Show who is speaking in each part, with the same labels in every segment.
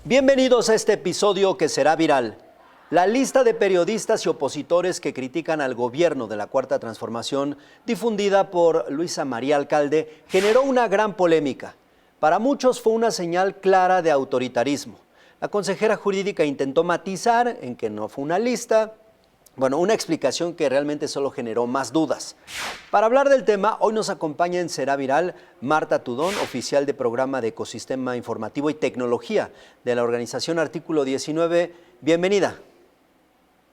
Speaker 1: Bienvenidos a este episodio que será viral. La lista de periodistas y opositores que critican al gobierno de la Cuarta Transformación, difundida por Luisa María Alcalde, generó una gran polémica. Para muchos fue una señal clara de autoritarismo. La consejera jurídica intentó matizar en que no fue una lista, una explicación que realmente solo generó más dudas. Para hablar del tema, hoy nos acompaña en Será Viral Marta Tudón, oficial de programa de Ecosistema Informativo y Tecnología de la organización Artículo 19. Bienvenida.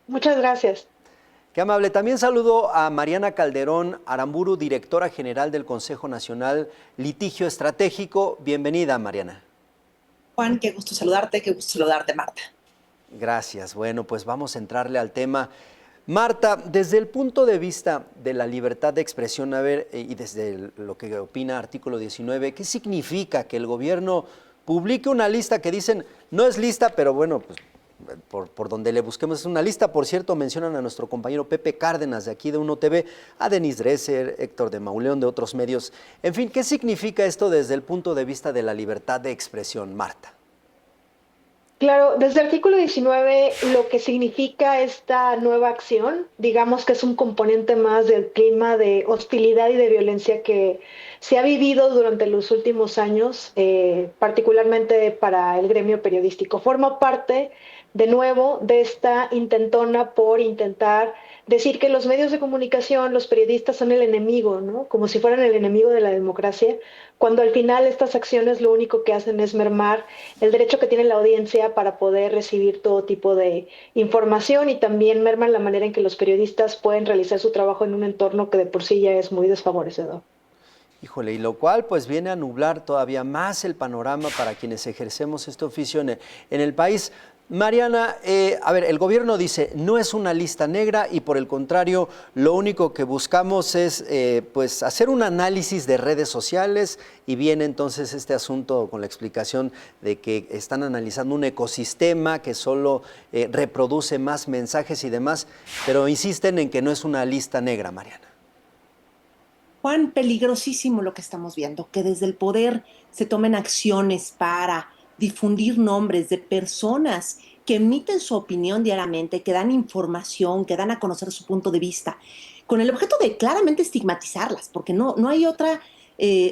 Speaker 2: Muchas gracias.
Speaker 1: Qué amable. También saludo a Mariana Calderón Aramburu, directora general del Consejo Nacional Litigio Estratégico. Bienvenida, Mariana.
Speaker 3: Juan, qué gusto saludarte, Marta.
Speaker 1: Gracias. Bueno, pues vamos a entrarle al tema. Marta, desde el punto de vista de la libertad de expresión, y desde lo que opina Artículo 19, ¿qué significa que el gobierno publique una lista que dicen, no es lista, pero bueno, pues por donde le busquemos es una lista? Por cierto, mencionan a nuestro compañero Pepe Cárdenas de aquí de Uno TV, a Denise Dresser, Héctor de Mauleón de otros medios. En fin, ¿qué significa esto desde el punto de vista de la libertad de expresión, Marta?
Speaker 2: Claro, desde el artículo 19 lo que significa esta nueva acción, digamos que es un componente más del clima de hostilidad y de violencia que se ha vivido durante los últimos años, particularmente para el gremio periodístico. Forma parte, de nuevo, de esta intentona por intentar decir que los medios de comunicación, los periodistas son el enemigo, ¿no? Como si fueran el enemigo de la democracia, cuando al final estas acciones lo único que hacen es mermar el derecho que tiene la audiencia para poder recibir todo tipo de información, y también merman la manera en que los periodistas pueden realizar su trabajo en un entorno que de por sí ya es muy desfavorecedor.
Speaker 1: Híjole, y lo cual pues viene a nublar todavía más el panorama para quienes ejercemos este oficio en el país. Mariana, el gobierno dice, no es una lista negra y por el contrario, lo único que buscamos es pues hacer un análisis de redes sociales, y viene entonces este asunto con la explicación de que están analizando un ecosistema que solo reproduce más mensajes y demás, pero insisten en que no es una lista negra, Mariana.
Speaker 3: Juan, peligrosísimo lo que estamos viendo, que desde el poder se tomen acciones para difundir nombres de personas que emiten su opinión diariamente, que dan información, que dan a conocer su punto de vista, con el objeto de claramente estigmatizarlas, porque no hay otra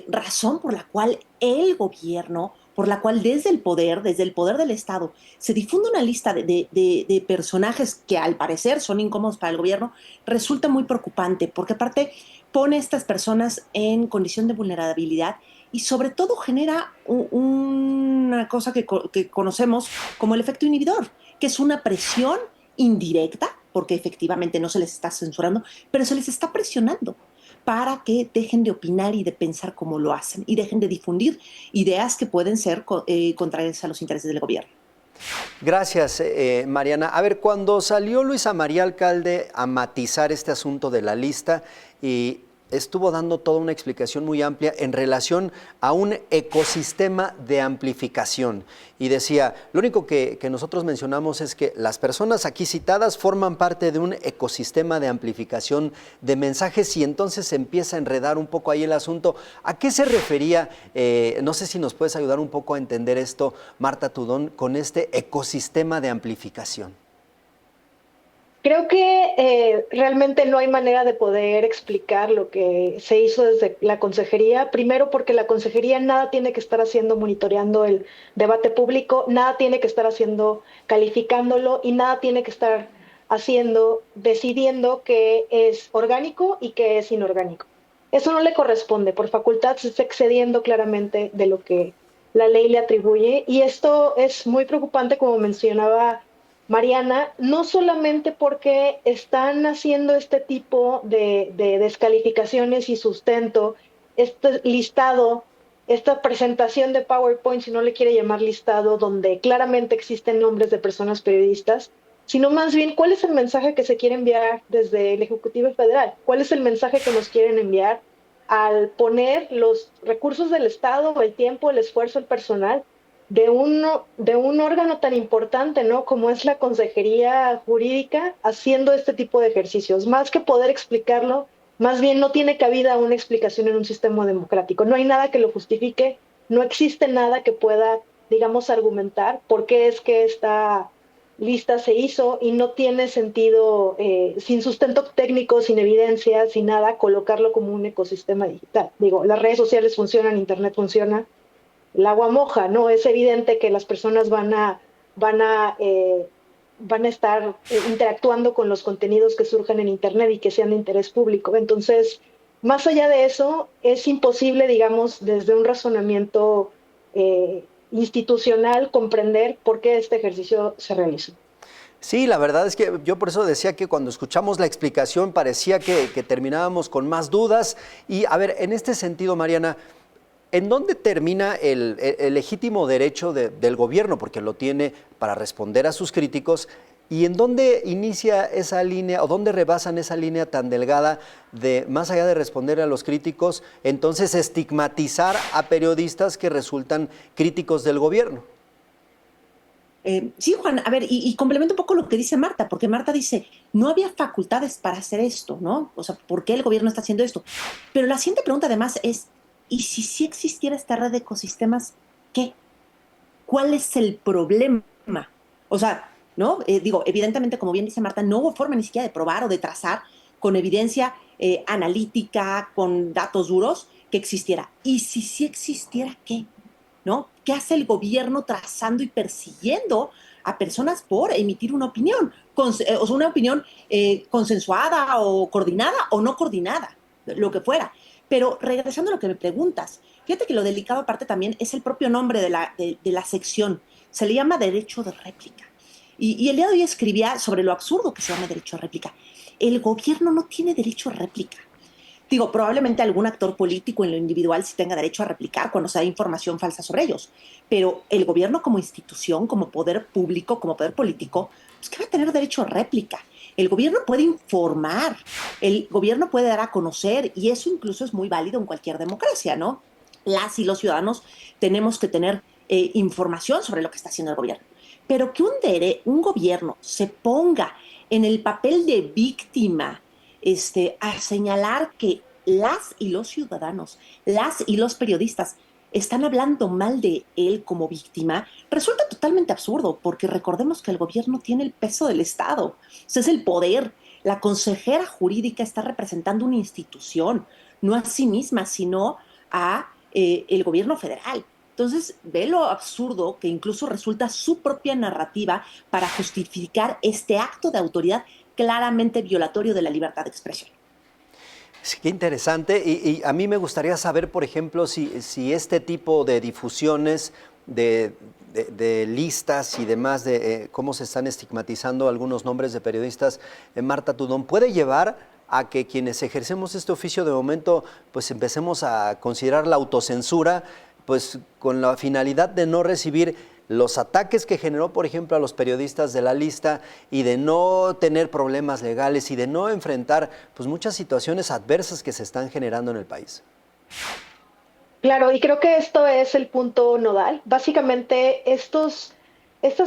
Speaker 3: razón por la cual el gobierno, por la cual desde el poder del Estado, se difunde una lista de personajes que al parecer son incómodos para el gobierno. Resulta muy preocupante, porque aparte pone a estas personas en condición de vulnerabilidad y sobre todo genera una cosa que conocemos como el efecto inhibidor, que es una presión indirecta, porque efectivamente no se les está censurando, pero se les está presionando para que dejen de opinar y de pensar como lo hacen y dejen de difundir ideas que pueden ser contrarias a los intereses del gobierno.
Speaker 1: Gracias, Mariana. Cuando salió Luisa María Alcalde a matizar este asunto de la lista, y estuvo dando toda una explicación muy amplia en relación a un ecosistema de amplificación. Y decía, lo único que nosotros mencionamos es que las personas aquí citadas forman parte de un ecosistema de amplificación de mensajes, y entonces se empieza a enredar un poco ahí el asunto. ¿A qué se refería? No sé si nos puedes ayudar un poco a entender esto, Marta Tudón, con este ecosistema de amplificación.
Speaker 2: Creo que realmente no hay manera de poder explicar lo que se hizo desde la consejería. Primero, porque la consejería nada tiene que estar haciendo monitoreando el debate público, nada tiene que estar haciendo calificándolo, y nada tiene que estar haciendo decidiendo qué es orgánico y qué es inorgánico. Eso no le corresponde. Por facultad se está excediendo claramente de lo que la ley le atribuye, y esto es muy preocupante, como mencionaba Mariana, no solamente porque están haciendo este tipo de descalificaciones y sustento, este listado, esta presentación de PowerPoint, si no le quiere llamar listado, donde claramente existen nombres de personas periodistas, sino más bien cuál es el mensaje que se quiere enviar desde el Ejecutivo Federal, cuál es el mensaje que nos quieren enviar al poner los recursos del Estado, el tiempo, el esfuerzo, el personal de un órgano tan importante, ¿no?, como es la Consejería Jurídica, haciendo este tipo de ejercicios. Más que poder explicarlo, más bien no tiene cabida una explicación en un sistema democrático. No hay nada que lo justifique, no existe nada que pueda digamos, argumentar por qué es que esta lista se hizo y no tiene sentido, sin sustento técnico, sin evidencia, sin nada, colocarlo como un ecosistema digital. Digo, las redes sociales funcionan, Internet funciona, el agua moja, ¿no? Es evidente que las personas van a, eh, van a estar interactuando con los contenidos que surjan en Internet y que sean de interés público. Entonces, más allá de eso, es imposible, digamos, desde un razonamiento institucional, comprender por qué este ejercicio se realizó.
Speaker 1: Sí, la verdad es que yo por eso decía que cuando escuchamos la explicación parecía que terminábamos con más dudas. Y a ver, en este sentido, Mariana, ¿en dónde termina el legítimo derecho del gobierno? Porque lo tiene para responder a sus críticos. ¿Y en dónde inicia esa línea o dónde rebasan esa línea tan delgada de, más allá de responder a los críticos, entonces estigmatizar a periodistas que resultan críticos del gobierno?
Speaker 3: Sí, Juan, a ver, y complemento un poco lo que dice Marta, porque Marta dice, no había facultades para hacer esto, ¿no? O sea, ¿por qué el gobierno está haciendo esto? Pero la siguiente pregunta además es, ¿y si sí existiera esta red de ecosistemas, qué? ¿Cuál es el problema? O sea, ¿no? Digo, evidentemente, como bien dice Marta, no hubo forma ni siquiera de probar o de trazar con evidencia analítica, con datos duros, que existiera. ¿Y si sí existiera, qué? ¿No? ¿Qué hace el gobierno trazando y persiguiendo a personas por emitir una opinión? O sea, una opinión consensuada o coordinada o no coordinada, lo que fuera. Pero regresando a lo que me preguntas, fíjate que lo delicado aparte también es el propio nombre de la sección. Se le llama derecho de réplica. Y el día de hoy escribía sobre lo absurdo que se llama derecho de réplica. El gobierno no tiene derecho a réplica. Digo, probablemente algún actor político en lo individual sí tenga derecho a replicar cuando se da información falsa sobre ellos, pero el gobierno como institución, como poder público, como poder político, pues ¿qué va a tener derecho a réplica? El gobierno puede informar, el gobierno puede dar a conocer, y eso incluso es muy válido en cualquier democracia, ¿no? Las y los ciudadanos tenemos que tener información sobre lo que está haciendo el gobierno. Pero que un gobierno se ponga en el papel de víctima, a señalar que las y los ciudadanos, las y los periodistas están hablando mal de él como víctima, resulta totalmente absurdo, porque recordemos que el gobierno tiene el peso del Estado, o sea, es el poder. La consejera jurídica está representando una institución, no a sí misma, sino a el gobierno federal. Entonces, ve lo absurdo que incluso resulta su propia narrativa para justificar este acto de autoridad claramente violatorio de la libertad de expresión.
Speaker 1: Sí, qué interesante. Y a mí me gustaría saber, por ejemplo, si este tipo de difusiones de listas y demás, de cómo se están estigmatizando algunos nombres de periodistas, Marta Tudón, puede llevar a que quienes ejercemos este oficio de momento, pues empecemos a considerar la autocensura, pues con la finalidad de no recibir los ataques que generó, por ejemplo, a los periodistas de la lista y de no tener problemas legales y de no enfrentar pues muchas situaciones adversas que se están generando en el país.
Speaker 2: Claro, y creo que esto es el punto nodal. Básicamente, estas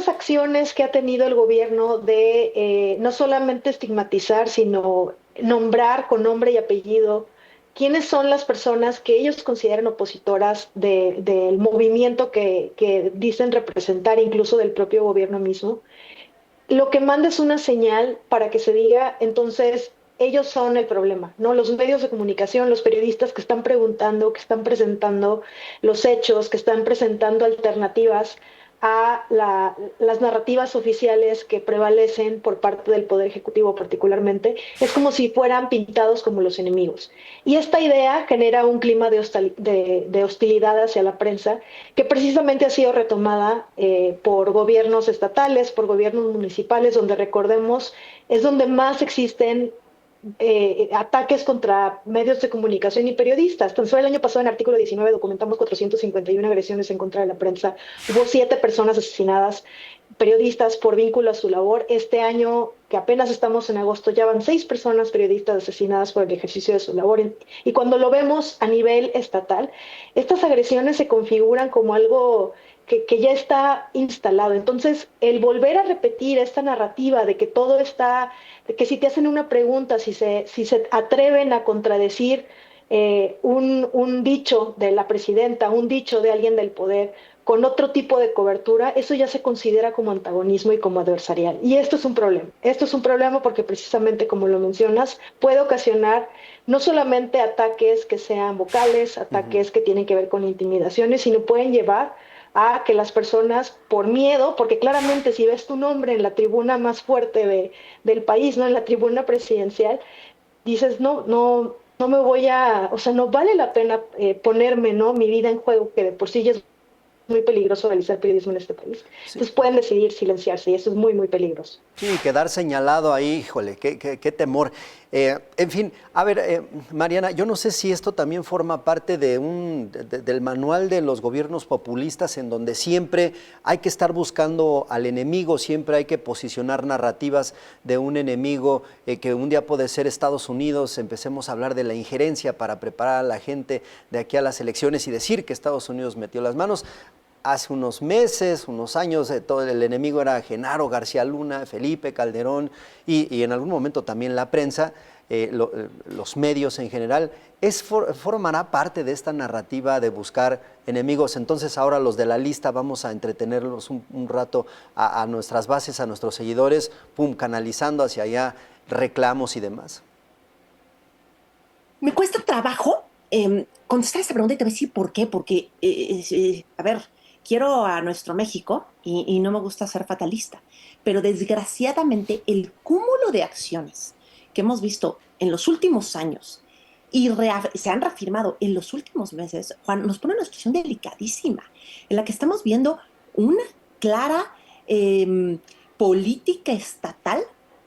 Speaker 2: acciones que ha tenido el gobierno de no solamente estigmatizar, sino nombrar con nombre y apellido quiénes son las personas que ellos consideran opositoras del movimiento que dicen representar, incluso del propio gobierno mismo, lo que manda es una señal para que se diga, entonces, ellos son el problema, ¿no? Los medios de comunicación, los periodistas que están preguntando, que están presentando los hechos, que están presentando alternativas a las narrativas oficiales que prevalecen por parte del Poder Ejecutivo particularmente, es como si fueran pintados como los enemigos. Y esta idea genera un clima de hostilidad hacia la prensa que precisamente ha sido retomada por gobiernos estatales, por gobiernos municipales, donde recordemos es donde más existen ataques contra medios de comunicación y periodistas. Tan solo el año pasado, en artículo 19, documentamos 451 agresiones en contra de la prensa. Hubo 7 personas asesinadas, periodistas, por vínculo a su labor. Este año, que apenas estamos en agosto, ya van 6 personas periodistas asesinadas por el ejercicio de su labor. Y cuando lo vemos a nivel estatal, estas agresiones se configuran como algo que ya está instalado. Entonces, el volver a repetir esta narrativa de que todo está, de que si te hacen una pregunta, si se atreven a contradecir un dicho de la presidenta, un dicho de alguien del poder, con otro tipo de cobertura, eso ya se considera como antagonismo y como adversarial. Y esto es un problema. Esto es un problema porque precisamente, como lo mencionas, puede ocasionar no solamente ataques que sean vocales, ataques que tienen que ver con intimidaciones, sino pueden llevar a que las personas, por miedo, porque claramente si ves tu nombre en la tribuna más fuerte del país, ¿no? En la tribuna presidencial, dices, no me voy a, o sea, no vale la pena ponerme, ¿no? Mi vida en juego, que de por sí ya es muy peligroso realizar periodismo en este país.
Speaker 1: Sí.
Speaker 2: Entonces pueden decidir silenciarse y eso es muy, muy peligroso.
Speaker 1: Sí, quedar señalado ahí, híjole, qué temor. En fin, a ver, Mariana, yo no sé si esto también forma parte del manual de los gobiernos populistas, en donde siempre hay que estar buscando al enemigo, siempre hay que posicionar narrativas de un enemigo, que un día puede ser Estados Unidos, empecemos a hablar de la injerencia para preparar a la gente de aquí a las elecciones y decir que Estados Unidos metió las manos. Hace unos meses, unos años, todo el enemigo era Genaro García Luna, Felipe Calderón y en algún momento también la prensa, los medios en general. ¿Formará parte de esta narrativa de buscar enemigos? Entonces ahora los de la lista vamos a entretenerlos un rato a nuestras bases, a nuestros seguidores, canalizando hacia allá reclamos y demás.
Speaker 3: Me cuesta trabajo contestar esta pregunta y te voy a decir por qué. Porque, a ver, quiero a nuestro México y no me gusta ser fatalista, pero desgraciadamente el cúmulo de acciones que hemos visto en los últimos años y se han reafirmado en los últimos meses, Juan, nos pone en una situación delicadísima, en la que estamos viendo una clara política estatal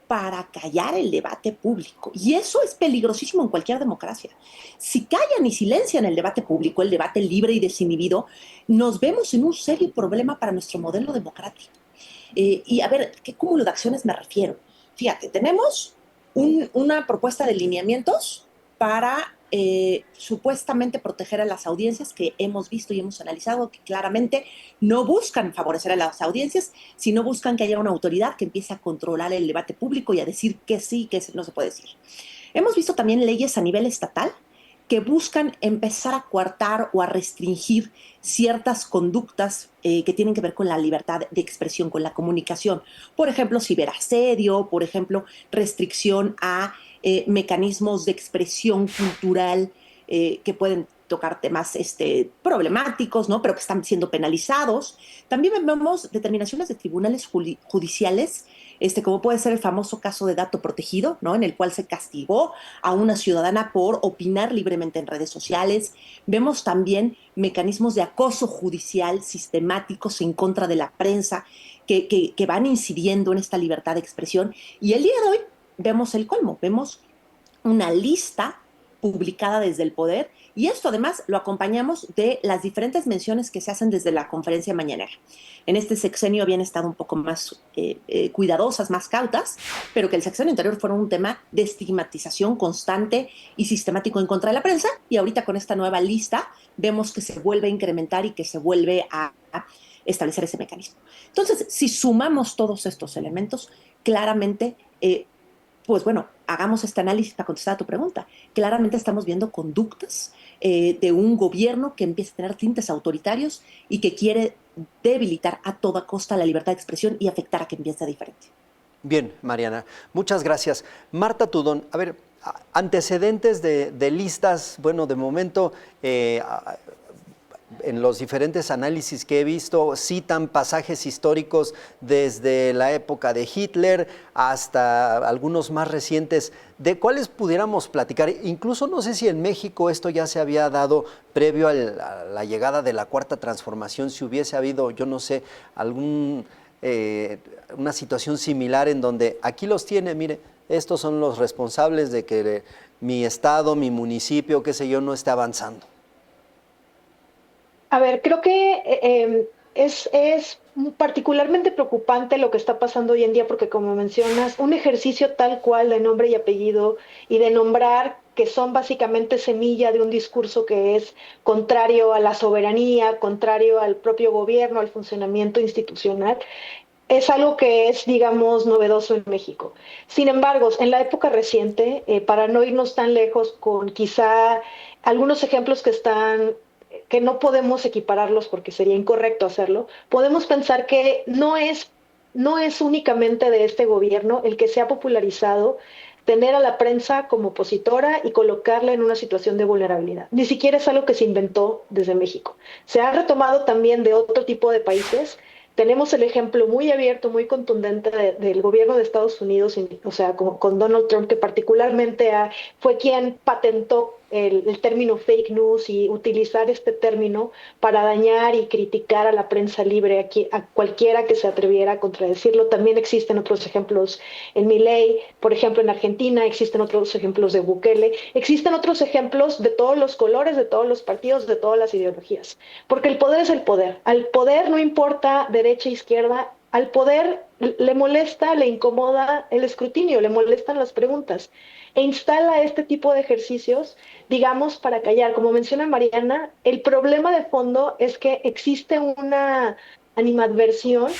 Speaker 3: para callar el debate público. Y eso es peligrosísimo en cualquier democracia. Si callan y silencian el debate público, el debate libre y desinhibido, nos vemos en un serio problema para nuestro modelo democrático. Y a ver, ¿qué cúmulo de acciones me refiero? Fíjate, tenemos una propuesta de lineamientos para supuestamente proteger a las audiencias, que hemos visto y hemos analizado que claramente no buscan favorecer a las audiencias, sino buscan que haya una autoridad que empiece a controlar el debate público y a decir que sí, que no se puede decir. Hemos visto también leyes a nivel estatal que buscan empezar a coartar o a restringir ciertas conductas que tienen que ver con la libertad de expresión, con la comunicación. Por ejemplo, ciberasedio, por ejemplo, restricción a mecanismos de expresión cultural que pueden tocar temas problemáticos, ¿no? Pero que están siendo penalizados. También vemos determinaciones de tribunales judiciales, como puede ser el famoso caso de dato protegido, ¿no? En el cual se castigó a una ciudadana por opinar libremente en redes sociales. Vemos también mecanismos de acoso judicial sistemáticos en contra de la prensa que van incidiendo en esta libertad de expresión. Y el día de hoy vemos el colmo, vemos una lista publicada desde el poder, y esto además lo acompañamos de las diferentes menciones que se hacen desde la conferencia mañanera. En este sexenio habían estado un poco más cuidadosas, más cautas, pero que el sexenio anterior fuera un tema de estigmatización constante y sistemático en contra de la prensa, y ahorita con esta nueva lista vemos que se vuelve a incrementar y que se vuelve a establecer ese mecanismo. Entonces, si sumamos todos estos elementos, claramente pues bueno, hagamos este análisis para contestar a tu pregunta. Claramente estamos viendo conductas de un gobierno que empieza a tener tintes autoritarios y que quiere debilitar a toda costa la libertad de expresión y afectar a quien piensa diferente.
Speaker 1: Bien, Mariana, muchas gracias. Marta Tudón, a ver, antecedentes de listas, bueno, de momento en los diferentes análisis que he visto, citan pasajes históricos desde la época de Hitler hasta algunos más recientes. ¿De cuáles pudiéramos platicar? Incluso no sé si en México esto ya se había dado previo a la llegada de la Cuarta Transformación, si hubiese habido, yo no sé, una situación similar en donde aquí los tiene, mire, estos son los responsables de que mi estado, mi municipio, qué sé yo, no esté avanzando.
Speaker 2: A ver, creo que es particularmente preocupante lo que está pasando hoy en día porque, como mencionas, un ejercicio tal cual de nombre y apellido y de nombrar que son básicamente semilla de un discurso que es contrario a la soberanía, contrario al propio gobierno, al funcionamiento institucional, es algo que es, digamos, novedoso en México. Sin embargo, en la época reciente, para no irnos tan lejos con quizá algunos ejemplos que están que no podemos equipararlos porque sería incorrecto hacerlo, podemos pensar que no es únicamente de este gobierno el que se ha popularizado tener a la prensa como opositora y colocarla en una situación de vulnerabilidad. Ni siquiera es algo que se inventó desde México. Se ha retomado también de otro tipo de países. Tenemos el ejemplo muy abierto, muy contundente del gobierno de Estados Unidos, o sea, con Donald Trump, que particularmente fue quien patentó el término fake news y utilizar este término para dañar y criticar a la prensa libre, a cualquiera que se atreviera a contradecirlo. También existen otros ejemplos en Milei, por ejemplo, en Argentina, existen otros ejemplos de Bukele, existen otros ejemplos de todos los colores, de todos los partidos, de todas las ideologías. Porque el poder es el poder. Al poder no importa derecha e izquierda, al poder le molesta, le incomoda el escrutinio, le molestan las preguntas e instala este tipo de ejercicios, digamos, para callar. Como menciona Mariana, el problema de fondo es que existe una animadversión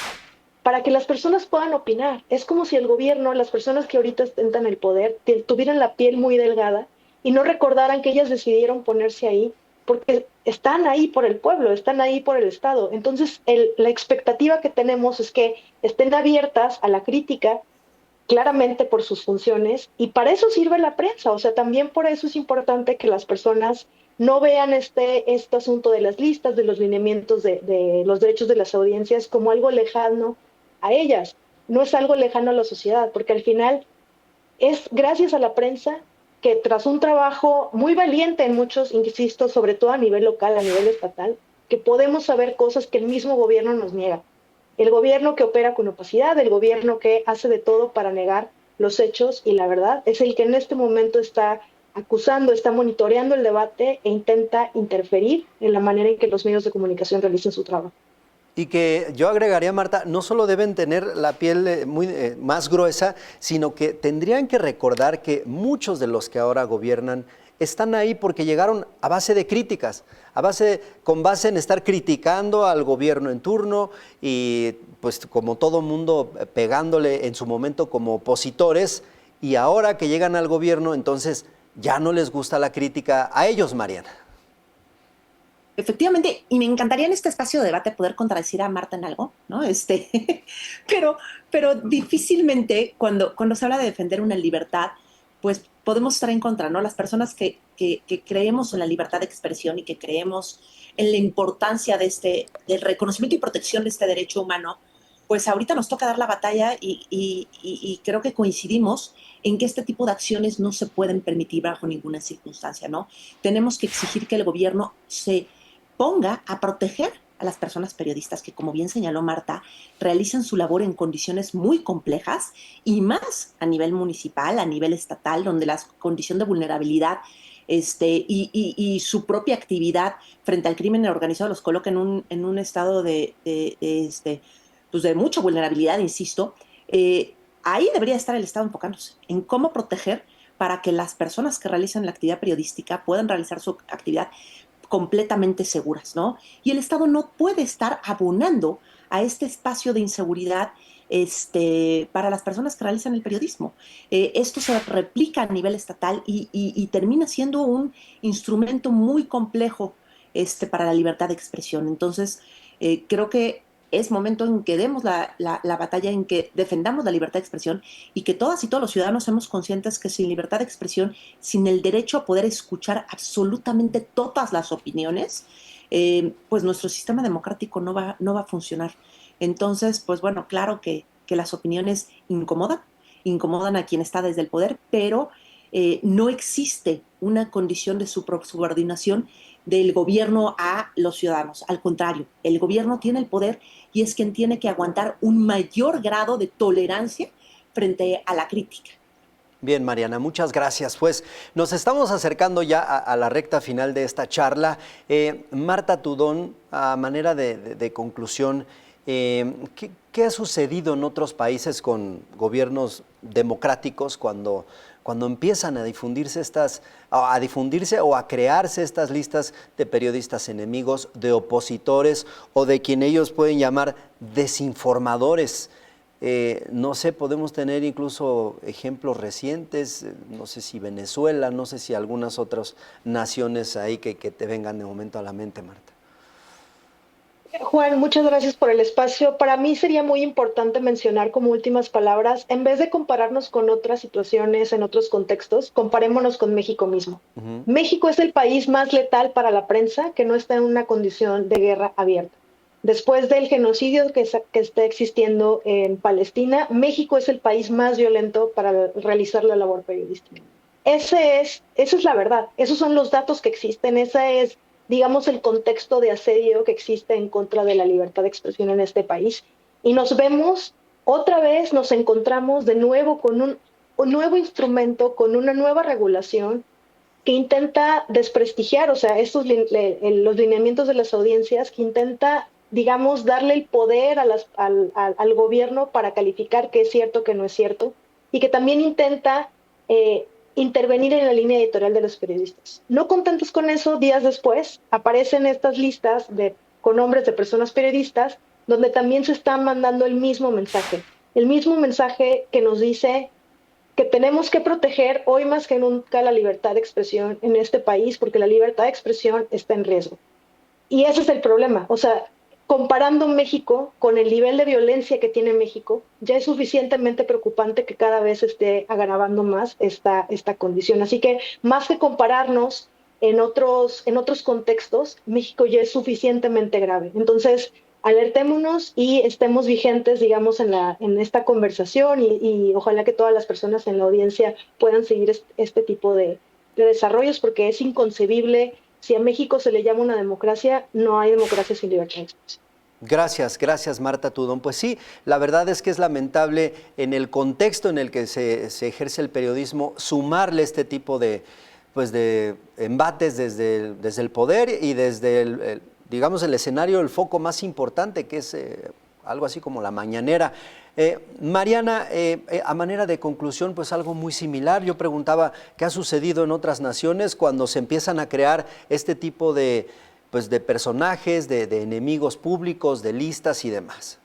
Speaker 2: para que las personas puedan opinar. Es como si el gobierno, las personas que ahorita ostentan el poder, tuvieran la piel muy delgada y no recordaran que ellas decidieron ponerse ahí porque están ahí por el pueblo, están ahí por el Estado. Entonces, la expectativa que tenemos es que estén abiertas a la crítica, claramente por sus funciones, y para eso sirve la prensa. O sea, también por eso es importante que las personas no vean este asunto de las listas, de los lineamientos de los derechos de las audiencias como algo lejano a ellas. No es algo lejano a la sociedad, porque al final es gracias a la prensa que, tras un trabajo muy valiente en muchos, insisto, sobre todo a nivel local, a nivel estatal, que podemos saber cosas que el mismo gobierno nos niega. El gobierno que opera con opacidad, el gobierno que hace de todo para negar los hechos y la verdad, es el que en este momento está acusando, está monitoreando el debate e intenta interferir en la manera en que los medios de comunicación realicen su trabajo.
Speaker 1: Y que yo agregaría, Marta, no solo deben tener la piel más gruesa, sino que tendrían que recordar que muchos de los que ahora gobiernan están ahí porque llegaron a base de críticas, con base en estar criticando al gobierno en turno y pues como todo mundo pegándole en su momento como opositores, y ahora que llegan al gobierno entonces ya no les gusta la crítica a ellos, Mariana.
Speaker 3: Efectivamente, y me encantaría en este espacio de debate poder contradecir a Marta en algo, ¿no? Pero difícilmente cuando se habla de defender una libertad, pues podemos estar en contra, ¿no? Las personas que creemos en la libertad de expresión y que creemos en la importancia del reconocimiento y protección de este derecho humano, pues ahorita nos toca dar la batalla y creo que coincidimos en que este tipo de acciones no se pueden permitir bajo ninguna circunstancia, ¿no? Tenemos que exigir que el gobierno se ponga a proteger a las personas periodistas que, como bien señaló Marta, realizan su labor en condiciones muy complejas y más a nivel municipal, a nivel estatal, donde la condición de vulnerabilidad y su propia actividad frente al crimen organizado los coloca en un estado pues de mucha vulnerabilidad, insisto. Ahí debería estar el Estado enfocándose en cómo proteger para que las personas que realizan la actividad periodística puedan realizar su actividad completamente seguras, ¿no? Y el Estado no puede estar abonando a este espacio de inseguridad para las personas que realizan el periodismo. Esto se replica a nivel estatal y termina siendo un instrumento muy complejo para la libertad de expresión. Entonces, creo que es momento en que demos la batalla, en que defendamos la libertad de expresión y que todas y todos los ciudadanos seamos conscientes que sin libertad de expresión, sin el derecho a poder escuchar absolutamente todas las opiniones, pues nuestro sistema democrático no va a funcionar. Entonces, pues bueno, claro que las opiniones incomodan a quien está desde el poder, pero no existe una condición de subordinación del gobierno a los ciudadanos. Al contrario, el gobierno tiene el poder y es quien tiene que aguantar un mayor grado de tolerancia frente a la crítica.
Speaker 1: Bien, Mariana, muchas gracias. Pues nos estamos acercando ya a la recta final de esta charla. Marta Tudón, a manera de conclusión, ¿qué ha sucedido en otros países con gobiernos democráticos cuando empiezan a difundirse o a crearse estas listas de periodistas enemigos, de opositores o de quien ellos pueden llamar desinformadores? No sé, podemos tener incluso ejemplos recientes, no sé si Venezuela, no sé si algunas otras naciones ahí que te vengan de momento a la mente, Marta.
Speaker 2: Juan, muchas gracias por el espacio. Para mí sería muy importante mencionar como últimas palabras, en vez de compararnos con otras situaciones en otros contextos, comparémonos con México mismo.
Speaker 1: Ujú.
Speaker 2: México es el país más letal para la prensa que no está en una condición de guerra abierta. Después del genocidio que está existiendo en Palestina, México es el país más violento para realizar la labor periodística. Esa es la verdad, esos son los datos que existen, esa es, digamos, el contexto de asedio que existe en contra de la libertad de expresión en este país. Y nos vemos, otra vez nos encontramos de nuevo con un nuevo instrumento, con una nueva regulación que intenta desprestigiar, o sea, los lineamientos de las audiencias, que intenta, digamos, darle el poder al gobierno para calificar qué es cierto, qué no es cierto, y que también intenta intervenir en la línea editorial de los periodistas. No contentos con eso, días después aparecen estas listas con nombres de personas periodistas, donde también se está mandando el mismo mensaje que nos dice que tenemos que proteger hoy más que nunca la libertad de expresión en este país, porque la libertad de expresión está en riesgo. Y ese es el problema. O sea, comparando México con el nivel de violencia que tiene México, ya es suficientemente preocupante que cada vez esté agravando más esta condición. Así que más que compararnos en otros contextos, México ya es suficientemente grave. Entonces, alertémonos y estemos vigentes, digamos, en esta conversación y ojalá que todas las personas en la audiencia puedan seguir este tipo de desarrollos, porque es inconcebible. Si a México se le llama una democracia, no hay democracia sin libertad de expresión.
Speaker 1: Gracias Marta Tudón. Pues sí, la verdad es que es lamentable en el contexto en el que se ejerce el periodismo sumarle este tipo de, pues de embates desde el poder y desde digamos, el escenario, el foco más importante, que es algo así como la mañanera. Mariana, a manera de conclusión, pues algo muy similar. Yo preguntaba qué ha sucedido en otras naciones cuando se empiezan a crear este tipo de, pues, de personajes, de enemigos públicos, de listas y demás.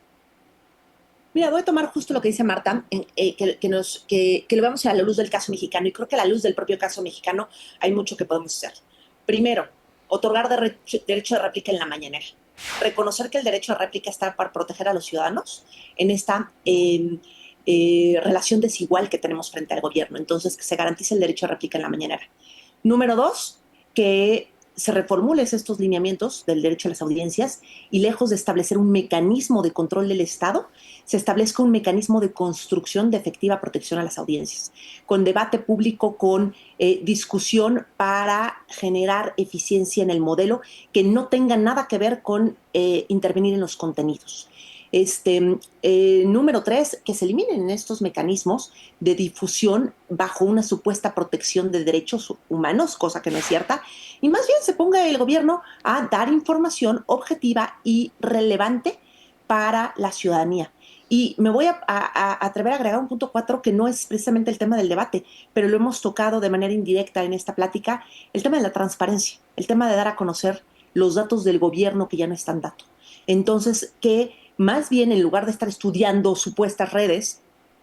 Speaker 3: Mira, voy a tomar justo lo que dice Marta, que lo vamos a la luz del caso mexicano, y creo que a la luz del propio caso mexicano hay mucho que podemos hacer. Primero, otorgar derecho de réplica en la mañanera. Reconocer que el derecho de réplica está para proteger a los ciudadanos en esta relación desigual que tenemos frente al gobierno. Entonces, que se garantice el derecho de réplica en la mañanera. Número dos, que se reformulen estos lineamientos del derecho a las audiencias y, lejos de establecer un mecanismo de control del Estado, se establezca un mecanismo de construcción de efectiva protección a las audiencias, con debate público, con discusión para generar eficiencia en el modelo que no tenga nada que ver con intervenir en los contenidos. Número tres, que se eliminen estos mecanismos de difusión bajo una supuesta protección de derechos humanos, cosa que no es cierta, y más bien se ponga el gobierno a dar información objetiva y relevante para la ciudadanía. Y me voy a atrever a agregar un punto 4 que no es precisamente el tema del debate, pero lo hemos tocado de manera indirecta en esta plática, el tema de la transparencia, el tema de dar a conocer los datos del gobierno que ya no están dando. Entonces, que más bien en lugar de estar estudiando supuestas redes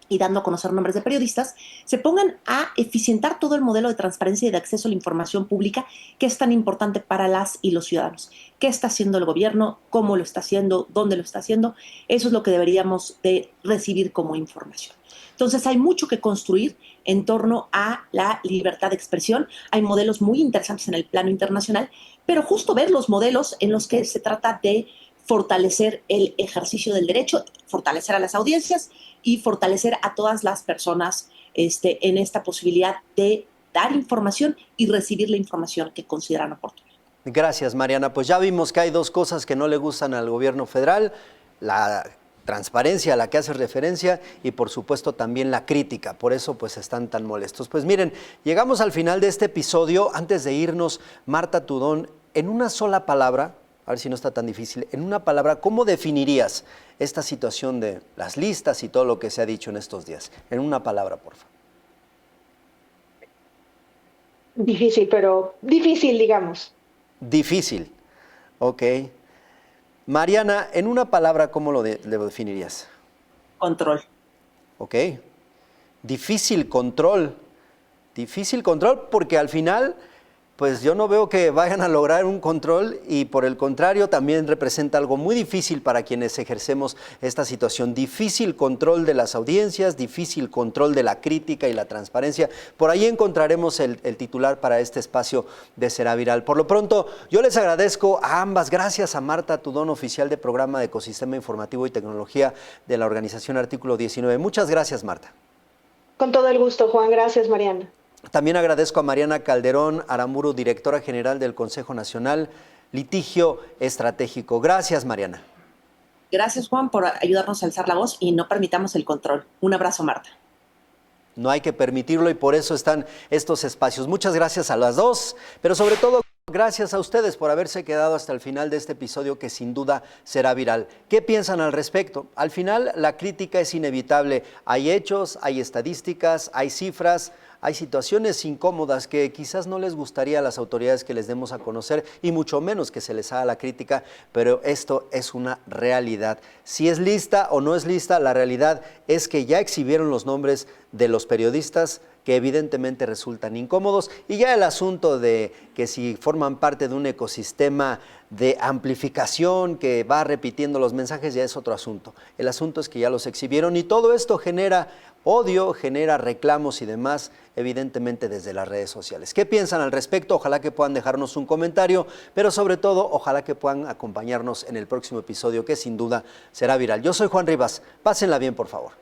Speaker 3: y dando a conocer nombres de periodistas, se pongan a eficientar todo el modelo de transparencia y de acceso a la información pública que es tan importante para las y los ciudadanos. ¿Qué está haciendo el gobierno? ¿Cómo lo está haciendo? ¿Dónde lo está haciendo? Eso es lo que deberíamos de recibir como información. Entonces hay mucho que construir en torno a la libertad de expresión. Hay modelos muy interesantes en el plano internacional, pero justo ver los modelos en los que se trata de fortalecer el ejercicio del derecho, fortalecer a las audiencias y fortalecer a todas las personas en esta posibilidad de dar información y recibir la información que consideran oportuna.
Speaker 1: Gracias, Mariana. Pues ya vimos que hay dos cosas que no le gustan al gobierno federal: la transparencia a la que hace referencia y, por supuesto, también la crítica. Por eso pues están tan molestos. Pues miren, llegamos al final de este episodio. Antes de irnos, Marta Tudón, en una sola palabra, a ver si no está tan difícil, en una palabra, ¿cómo definirías esta situación de las listas y todo lo que se ha dicho en estos días? En una palabra, por favor.
Speaker 2: Difícil, pero difícil, digamos.
Speaker 1: Difícil, ok. Mariana, en una palabra, ¿cómo lo definirías?
Speaker 3: control.
Speaker 1: Ok. Difícil control. Difícil control porque al final, pues yo no veo que vayan a lograr un control y por el contrario también representa algo muy difícil para quienes ejercemos esta situación. Difícil control de las audiencias, difícil control de la crítica y la transparencia. Por ahí encontraremos el titular para este espacio de Será Viral. Por lo pronto, yo les agradezco a ambas. Gracias a Marta Tudón, oficial de Programa de Ecosistema Informativo y Tecnología de la organización Artículo 19. Muchas gracias, Marta.
Speaker 2: Con todo el gusto, Juan. Gracias, Mariana.
Speaker 1: También agradezco a Mariana Calderón Aramburu, directora general del Consejo Nacional Litigio Estratégico. Gracias, Mariana.
Speaker 3: Gracias, Juan, por ayudarnos a alzar la voz y no permitamos el control. Un abrazo, Marta.
Speaker 1: No hay que permitirlo y por eso están estos espacios. Muchas gracias a las dos, pero sobre todo gracias a ustedes por haberse quedado hasta el final de este episodio que sin duda será viral. ¿Qué piensan al respecto? Al final la crítica es inevitable. Hay hechos, hay estadísticas, hay cifras, hay situaciones incómodas que quizás no les gustaría a las autoridades que les demos a conocer y mucho menos que se les haga la crítica, pero esto es una realidad. Si es lista o no es lista, la realidad es que ya exhibieron los nombres de los periodistas que evidentemente resultan incómodos y ya el asunto de que si forman parte de un ecosistema de amplificación que va repitiendo los mensajes ya es otro asunto. El asunto es que ya los exhibieron y todo esto genera odio, genera reclamos y demás, evidentemente desde las redes sociales. ¿Qué piensan al respecto? Ojalá que puedan dejarnos un comentario, pero sobre todo, ojalá que puedan acompañarnos en el próximo episodio que sin duda será viral. Yo soy Juan Rivas, pásenla bien por favor.